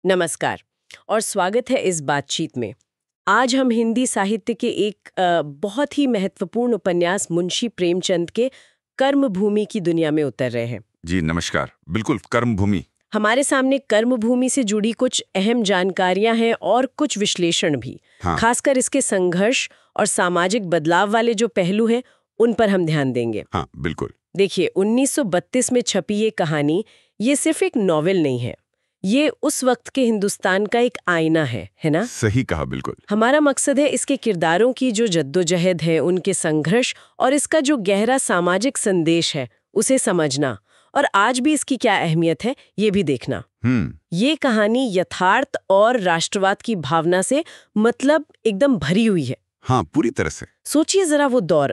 नमस्कार और स्वागत है इस बातचीत में। आज हम हिंदी साहित्य के एक बहुत ही महत्वपूर्ण उपन्यास मुंशी प्रेमचंद के कर्मभूमि की दुनिया में उतर रहे हैं। जी नमस्कार। बिल्कुल, कर्मभूमि। हमारे सामने कर्मभूमि से जुड़ी कुछ अहम जानकारियां हैं और कुछ विश्लेषण भी। हाँ। खासकर इसके संघर्ष और सामाजिक बदलाव वाले जो पहलू हैं उन पर हम ध्यान देंगे। हाँ बिल्कुल। देखिए, 1932 में छपी ये कहानी ये सिर्फ एक नॉवेल नहीं है, ये उस वक्त के हिंदुस्तान का एक आईना है ना? सही कहा, बिल्कुल। हमारा मकसद है इसके किरदारों की जो जद्दोजहद है, उनके संघर्ष और इसका जो गहरा सामाजिक संदेश है उसे समझना, और आज भी इसकी क्या अहमियत है ये भी देखना। ये कहानी यथार्थ और राष्ट्रवाद की भावना से मतलब एकदम भरी हुई है। हाँ, पूरी तरह से। सोचिए जरा वो दौर,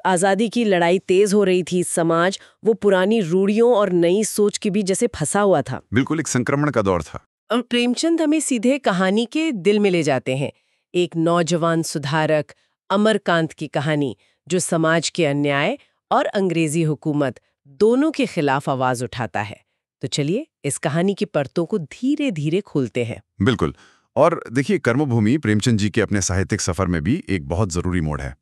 आजादी की लड़ाई तेज हो रही थी, समाज वो पुरानी रूढ़ियों और नई सोच के बीच जैसे फंसा हुआ था। बिल्कुल, एक संक्रमण का दौर था। प्रेमचंद हमें सीधे कहानी के दिल में ले जाते हैं। एक नौजवान सुधारक अमरकांत की कहानी जो समाज के अन्याय और अंग्रेजी हुकूमत दोनों के खिलाफ आवाज उठाता है। तो चलिए इस कहानी की परतों को धीरे धीरे खोलते हैं। बिल्कुल। और देखिए, कर्मभूमि प्रेमचंद जी के अपने साहित्यिक सफर में भी एक बहुत जरूरी मोड़ है।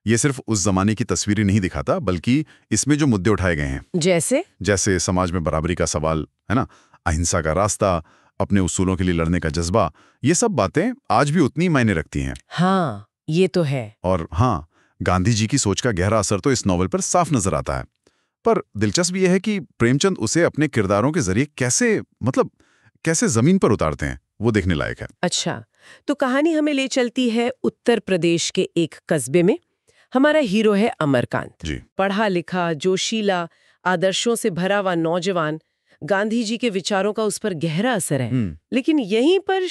ये सिर्फ उस जमाने की तस्वीरें नहीं दिखाता, बल्कि इसमें जो मुद्दे उठाए गए हैं, जैसे समाज में बराबरी का सवाल है ना, अहिंसा का रास्ता, अपने उसूलों के लिए लड़ने का जज्बा, ये सब बातें आज भी उतनी मायने रखती हैं। हाँ, ये तो है। और हाँ, गांधी जी की सोच का गहरा असर तो इस नॉवल पर साफ नजर आता है। पर दिलचस्प यह है कि प्रेमचंद उसे अपने किरदारों के जरिए कैसे जमीन पर उतारते हैं, वो देखने लायक है। अच्छा, तो कहानी हमें ले चलती है उत्तर प्रदेश के एक कस्बे में। हमारा हीरो है अमरकांत जी। पढ़ा लिखा, जोशीला, आदर्शों से भरा हुआ नौजवान। गांधी जी के विचारों का उस पर गहरा असर है। लेकिन यहीं पर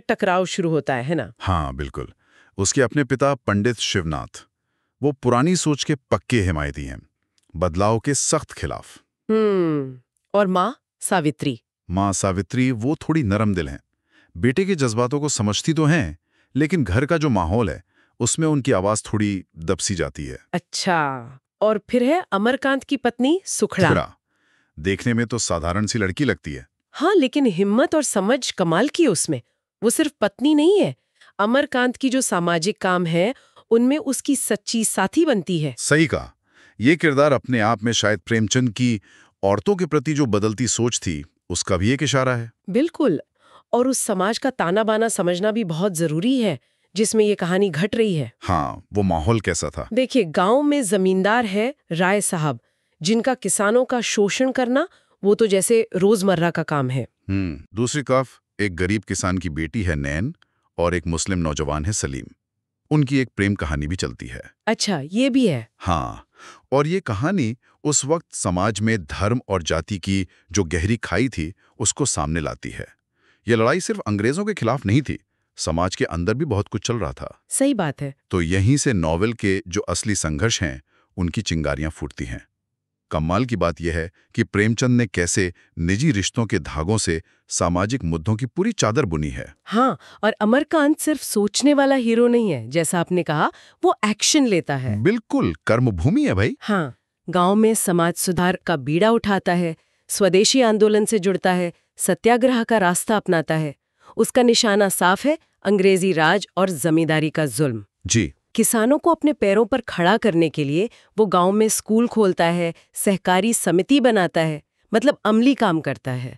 टकराव शुरू होता है ना? हाँ बिल्कुल। उसके अपने पिता पंडित शिवनाथ, वो पुरानी सोच के पक्के हिमायती हैं, बदलाव के सख्त खिलाफ। और माँ सावित्री वो थोड़ी नरम दिल हैं, बेटे के जज्बातों को समझती तो हैं, लेकिन घर का जो माहौल है उसमें उनकी आवाज थोड़ी दबसी जाती है। अच्छा, और फिर है अमरकांत की पत्नी सुखड़ा। देखने में तो साधारण सी लड़की लगती है। हाँ, लेकिन हिम्मत और समझ कमाल की उसमें। वो सिर्फ पत्नी नहीं है, अमरकांत की जो सामाजिक काम है उनमें उसकी सच्ची साथी बनती है। सही कहा। ये किरदार अपने आप में शायद प्रेमचंद की औरतों के प्रति जो बदलती सोच थी उसका भी एक इशारा है। बिल्कुल, और उस समाज का ताना बाना समझना भी बहुत जरूरी है जिसमें ये कहानी घट रही है। हाँ, वो माहौल कैसा था? देखिए, गांव में जमींदार है राय साहब, जिनका किसानों का शोषण करना वो तो जैसे रोजमर्रा का काम है। दूसरी तरफ एक गरीब किसान की बेटी है नैन, और एक मुस्लिम नौजवान है सलीम। उनकी एक प्रेम कहानी भी चलती है। अच्छा, ये भी है। हाँ, और ये कहानी उस वक्त समाज में धर्म और जाति की जो गहरी खाई थी उसको सामने लाती है। ये लड़ाई सिर्फ अंग्रेजों के खिलाफ नहीं थी, समाज के अंदर भी बहुत कुछ चल रहा था। सही बात है। तो यहीं से नॉवेल के जो असली संघर्ष हैं उनकी चिंगारियां फूटती हैं। कमाल की बात यह है कि प्रेमचंद ने कैसे निजी रिश्तों के धागों से सामाजिक मुद्दों की पूरी चादर बुनी है। हाँ, और अमरकांत सिर्फ सोचने वाला हीरो नहीं है, जैसा आपने कहा, वो एक्शन लेता है। बिल्कुल, कर्मभूमि है भाई। हाँ, गांव में समाज सुधार का बीड़ा उठाता है, स्वदेशी आंदोलन से जुड़ता है, सत्याग्रह का रास्ता अपनाता है। उसका निशाना साफ है, अंग्रेजी राज और जमींदारी का जुल्म। जी। किसानों को अपने पैरों पर खड़ा करने के लिए वो गांव में स्कूल खोलता है, सहकारी समिति बनाता है, मतलब अमली काम करता है।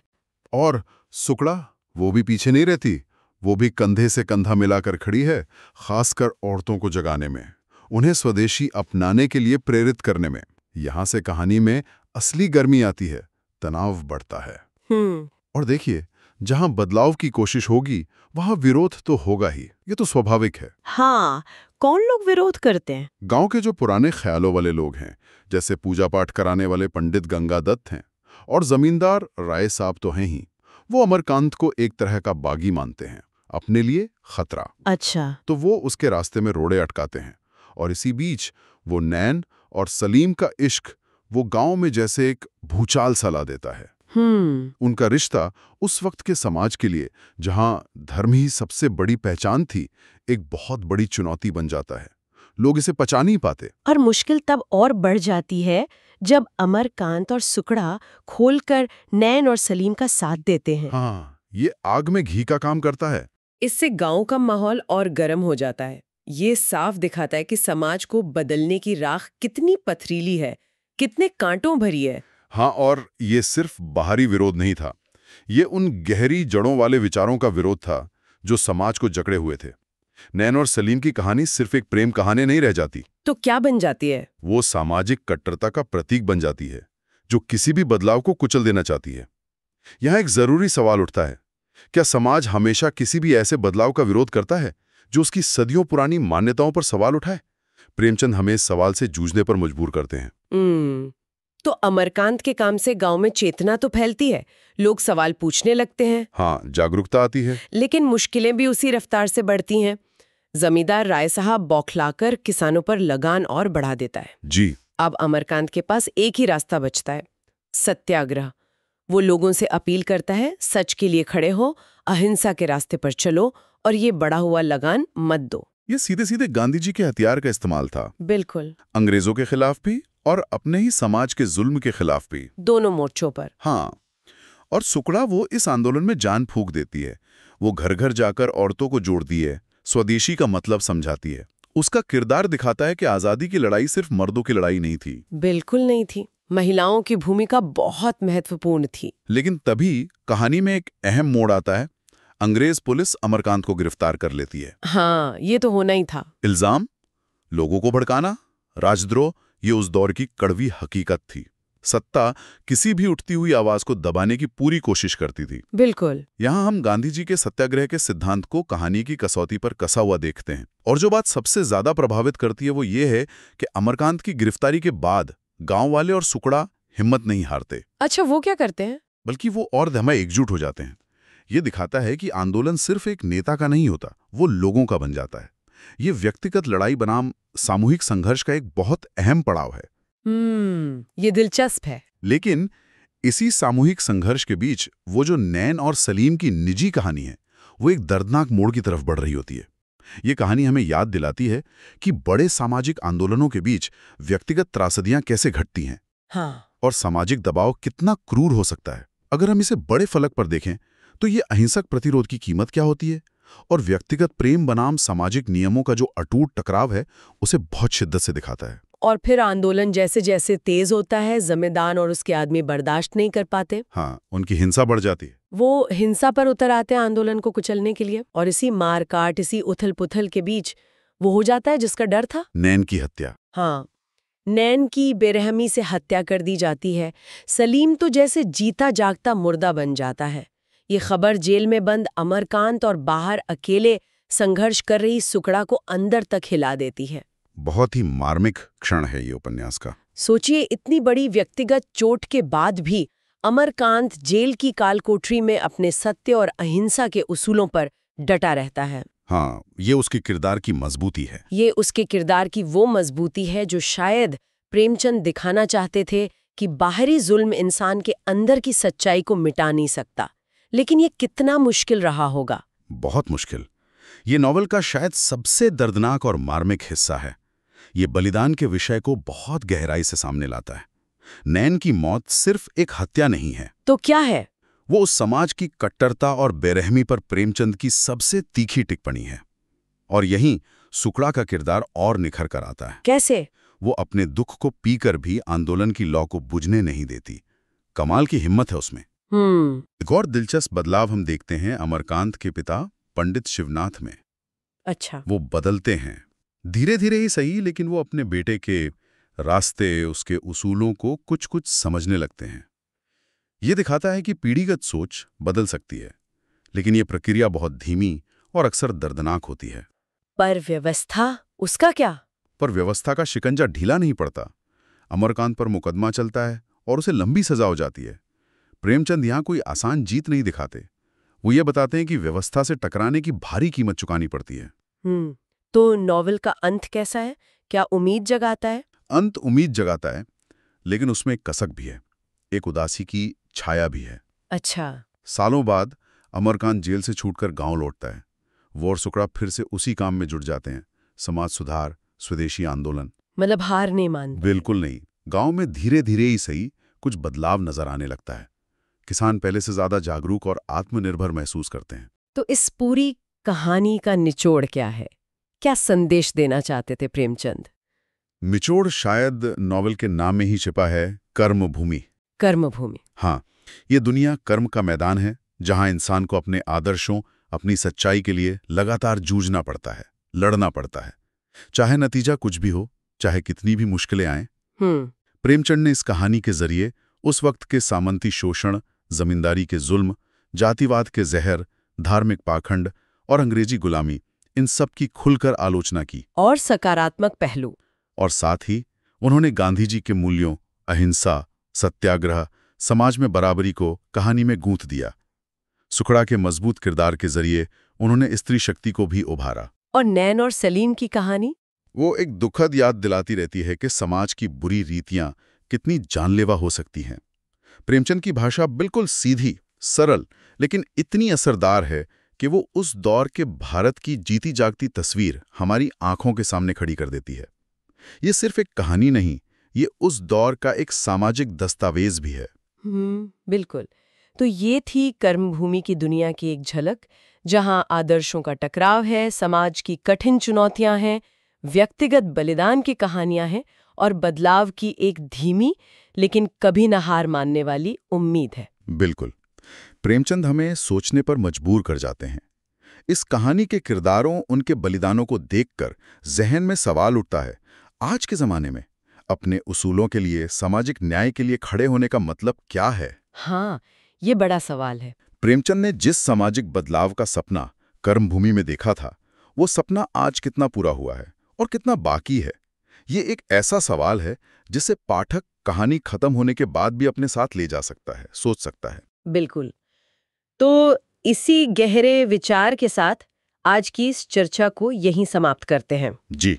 और सुकड़ा, वो भी पीछे नहीं रहती, वो भी कंधे से कंधा मिलाकर खड़ी है, खासकर औरतों को जगाने में, उन्हें स्वदेशी अपनाने के लिए प्रेरित करने में। यहाँ से कहानी में असली गर्मी आती है, तनाव बढ़ता है। और देखिए, जहाँ बदलाव की कोशिश होगी वहाँ विरोध तो होगा ही, ये तो स्वाभाविक है। हाँ, कौन लोग विरोध करते हैं? गांव के जो पुराने ख्यालों वाले लोग हैं, जैसे पूजा पाठ कराने वाले पंडित गंगादत्त हैं, और जमींदार राय साहब तो हैं ही। वो अमरकांत को एक तरह का बागी मानते हैं, अपने लिए खतरा। अच्छा। तो वो उसके रास्ते में रोड़े अटकाते हैं। और इसी बीच वो नैन और सलीम का इश्क वो गांव में जैसे एक भूचाल सा ला देता है। उनका रिश्ता उस वक्त के समाज के लिए, जहां धर्म ही सबसे बड़ी पहचान थी, एक बहुत बड़ी चुनौती बन जाता है। लोग इसे पचा नहीं पाते। और मुश्किल तब और बढ़ जाती है जब अमरकांत और सुकड़ा खोलकर नैन और सलीम का साथ देते हैं। हाँ, ये आग में घी का काम करता है। इससे गांव का माहौल और गर्म हो जाता है। ये साफ दिखाता है कि समाज को बदलने की राह कितनी पथरीली है, कितने कांटों भरी है। हाँ, और ये सिर्फ बाहरी विरोध नहीं था, ये उन गहरी जड़ों वाले विचारों का विरोध था जो समाज को जकड़े हुए थे। नैन और सलीम की कहानी सिर्फ एक प्रेम कहानी नहीं रह जाती। तो क्या बन जाती है? वो सामाजिक कट्टरता का प्रतीक बन जाती है, जो किसी भी बदलाव को कुचल देना चाहती है। यहाँ एक जरूरी सवाल उठता है, क्या समाज हमेशा किसी भी ऐसे बदलाव का विरोध करता है जो उसकी सदियों पुरानी मान्यताओं पर सवाल उठाए? प्रेमचंद हमें इस सवाल से जूझने पर मजबूर करते हैं। तो अमरकांत के काम से गांव में चेतना तो फैलती है, लोग सवाल पूछने लगते हैं। हाँ, जागरूकता आती है। लेकिन मुश्किलें भी उसी रफ्तार से बढ़ती हैं। जमींदार राय साहब बौखलाकर किसानों पर लगान और बढ़ा देता है। जी। अब अमरकांत के पास एक ही रास्ता बचता है, सत्याग्रह। वो लोगों से अपील करता है, सच के लिए खड़े हो, अहिंसा के रास्ते पर चलो और ये बढ़ा हुआ लगान मत दो। ये सीधे सीधे गांधी जी के हथियार का इस्तेमाल था। बिल्कुल। अंग्रेजों के खिलाफ भी और अपने ही समाज के जुल्म के खिलाफ भी, दोनों मोर्चों पर। हाँ, और सुकड़ा वो इस आंदोलन में जान फूंक देती है। वो घर घर जाकर औरतों को जोड़ती है, स्वदेशी का मतलब समझाती है। उसका किरदार दिखाता है कि आजादी की लड़ाई सिर्फ मर्दों की लड़ाई नहीं थी। बिल्कुल नहीं थी, महिलाओं की भूमिका बहुत महत्वपूर्ण थी। लेकिन तभी कहानी में एक अहम मोड़ आता है। अंग्रेज पुलिस अमरकांत को गिरफ्तार कर लेती है। हाँ, ये तो होना ही था। इल्जाम, लोगों को भड़काना, राजद्रोह, ये उस दौर की कड़वी हकीकत थी। सत्ता किसी भी उठती हुई आवाज को दबाने की पूरी कोशिश करती थी। बिल्कुल। यहाँ हम गांधी जी के सत्याग्रह के सिद्धांत को कहानी की कसौटी पर कसा हुआ देखते हैं। और जो बात सबसे ज्यादा प्रभावित करती है वो ये है कि अमरकांत की गिरफ्तारी के बाद गांव वाले और सुकड़ा हिम्मत नहीं हारते। अच्छा, वो क्या करते हैं? बल्कि वो और धमा एकजुट हो जाते हैं। ये दिखाता है कि आंदोलन सिर्फ एक नेता का नहीं होता, वो लोगों का बन जाता है। ये व्यक्तिगत लड़ाई बनाम सामूहिक संघर्ष का एक बहुत अहम पड़ाव है। ये दिलचस्प है। लेकिन इसी सामूहिक संघर्ष के बीच वो जो नैन और सलीम की निजी कहानी है, वो एक दर्दनाक मोड़ की तरफ बढ़ रही होती है। ये कहानी हमें याद दिलाती है कि बड़े सामाजिक आंदोलनों के बीच व्यक्तिगत त्रासदियां कैसे घटती हैं। हाँ। और सामाजिक दबाव कितना क्रूर हो सकता है। अगर हम इसे बड़े फलक पर देखें तो ये अहिंसक प्रतिरोध की कीमत क्या होती है, और व्यक्तिगत प्रेम बनाम सामाजिक नियमों का जो अटूट टकराव है, उसे बहुत शिद्दत से दिखाता है। और फिर आंदोलन जैसे जैसे तेज होता है, जमींदार और उसके आदमी बर्दाश्त नहीं कर पाते। हाँ, उनकी हिंसा बढ़ जाती है। वो हिंसा पर उतर आते हैं आंदोलन को कुचलने के लिए। और इसी मारकाट, इसी उथल पुथल के बीच वो हो जाता है जिसका डर था, नैन की हत्या। हाँ, नैन की बेरहमी से हत्या कर दी जाती है। सलीम तो जैसे जीता जागता मुर्दा बन जाता है। ये खबर जेल में बंद अमरकांत और बाहर अकेले संघर्ष कर रही सुकड़ा को अंदर तक हिला देती है। बहुत ही मार्मिक क्षण है ये उपन्यास का। सोचिए, इतनी बड़ी व्यक्तिगत चोट के बाद भी अमरकांत जेल की कालकोठरी में अपने सत्य और अहिंसा के उसूलों पर डटा रहता है। हाँ, ये उसके किरदार की मजबूती है। ये उसके किरदार की वो मजबूती है जो शायद प्रेमचंद दिखाना चाहते थे कि बाहरी जुल्म इंसान के अंदर की सच्चाई को मिटा नहीं सकता। लेकिन ये कितना मुश्किल रहा होगा। बहुत मुश्किल। ये नॉवल का शायद सबसे दर्दनाक और मार्मिक हिस्सा है। ये बलिदान के विषय को बहुत गहराई से सामने लाता है। नैन की मौत सिर्फ एक हत्या नहीं है। तो क्या है? वो उस समाज की कट्टरता और बेरहमी पर प्रेमचंद की सबसे तीखी टिप्पणी है। और यहीं सुकड़ा का किरदार और निखर कर आता है। कैसे? वो अपने दुख को पीकर भी आंदोलन की लौ को बुझने नहीं देती। कमाल की हिम्मत है उसमें। एक और दिलचस्प बदलाव हम देखते हैं अमरकांत के पिता पंडित शिवनाथ में। अच्छा। वो बदलते हैं, धीरे धीरे ही सही, लेकिन वो अपने बेटे के रास्ते, उसके उसूलों को कुछ कुछ समझने लगते हैं। ये दिखाता है कि पीढ़ीगत सोच बदल सकती है, लेकिन ये प्रक्रिया बहुत धीमी और अक्सर दर्दनाक होती है। पर व्यवस्था, उसका क्या? पर व्यवस्था का शिकंजा ढीला नहीं पड़ता। अमरकांत पर मुकदमा चलता है और उसे लंबी सजा हो जाती है। प्रेमचंद यहाँ कोई आसान जीत नहीं दिखाते। वो ये बताते हैं कि व्यवस्था से टकराने की भारी कीमत चुकानी पड़ती है। तो नॉवल का अंत कैसा है? क्या उम्मीद जगाता है? अंत उम्मीद जगाता है, लेकिन उसमें एक कसक भी है, एक उदासी की छाया भी है। अच्छा। सालों बाद अमरकांत जेल से छूटकर गांव लौटता है। वो और सुकड़ा फिर से उसी काम में जुट जाते हैं, समाज सुधार, स्वदेशी आंदोलन। मतलब हार नहीं मानते? बिल्कुल नहीं। गांव में धीरे धीरे ही सही कुछ बदलाव नजर आने लगता है। किसान पहले से ज्यादा जागरूक और आत्मनिर्भर महसूस करते हैं। तो इस पूरी कहानी का निचोड़ क्या है? क्या संदेश देना चाहते थे प्रेमचंद? निचोड़ शायद नॉवल के नाम में ही छिपा है, कर्मभूमि। कर्मभूमि। हाँ, ये दुनिया कर्म का मैदान है, जहां इंसान को अपने आदर्शों, अपनी सच्चाई के लिए लगातार जूझना पड़ता है, लड़ना पड़ता है, चाहे नतीजा कुछ भी हो, चाहे कितनी भी मुश्किलें आएं। प्रेमचंद ने इस कहानी के जरिए उस वक्त के सामंती शोषण, जमींदारी के जुल्म, जातिवाद के जहर, धार्मिक पाखंड और अंग्रेजी गुलामी, इन सब की खुलकर आलोचना की। और सकारात्मक पहलू। और साथ ही उन्होंने गांधी जी के मूल्यों, अहिंसा, सत्याग्रह, समाज में बराबरी को कहानी में गूंथ दिया। सुखड़ा के मजबूत किरदार के जरिए उन्होंने स्त्री शक्ति को भी उभारा। और नैन और सलीम की कहानी? वो एक दुखद याद दिलाती रहती है कि समाज की बुरी रीतियां कितनी जानलेवा हो सकती हैं। प्रेमचंद की भाषा बिल्कुल सीधी, सरल, लेकिन इतनी असरदार है कि वो उस दौर के भारत की जीती जागती तस्वीर हमारी आंखों के सामने खड़ी कर देती है। ये सिर्फ एक कहानी नहीं, ये उस दौर का एक सामाजिक दस्तावेज भी है। बिल्कुल। तो ये थी कर्मभूमि की दुनिया की एक झलक, जहां आदर्शों का टकराव है, समाज की कठिन चुनौतियां हैं, व्यक्तिगत बलिदान की कहानियां हैं और बदलाव की एक धीमी लेकिन कभी न हार मानने वाली उम्मीद है। बिल्कुल। प्रेमचंद हमें सोचने पर मजबूर कर जाते हैं। इस कहानी के किरदारों, उनके बलिदानों को देखकर जहन में सवाल उठता है, आज के जमाने में अपने उसूलों के लिए, सामाजिक न्याय के लिए खड़े होने का मतलब क्या है? हाँ, ये बड़ा सवाल है। प्रेमचंद ने जिस सामाजिक बदलाव का सपना कर्मभूमि में देखा था, वो सपना आज कितना पूरा हुआ है और कितना बाकी है? ये एक ऐसा सवाल है जिसे पाठक कहानी खत्म होने के बाद भी अपने साथ ले जा सकता है, सोच सकता है। बिल्कुल। तो इसी गहरे विचार के साथ आज की इस चर्चा को यहीं समाप्त करते हैं। जी।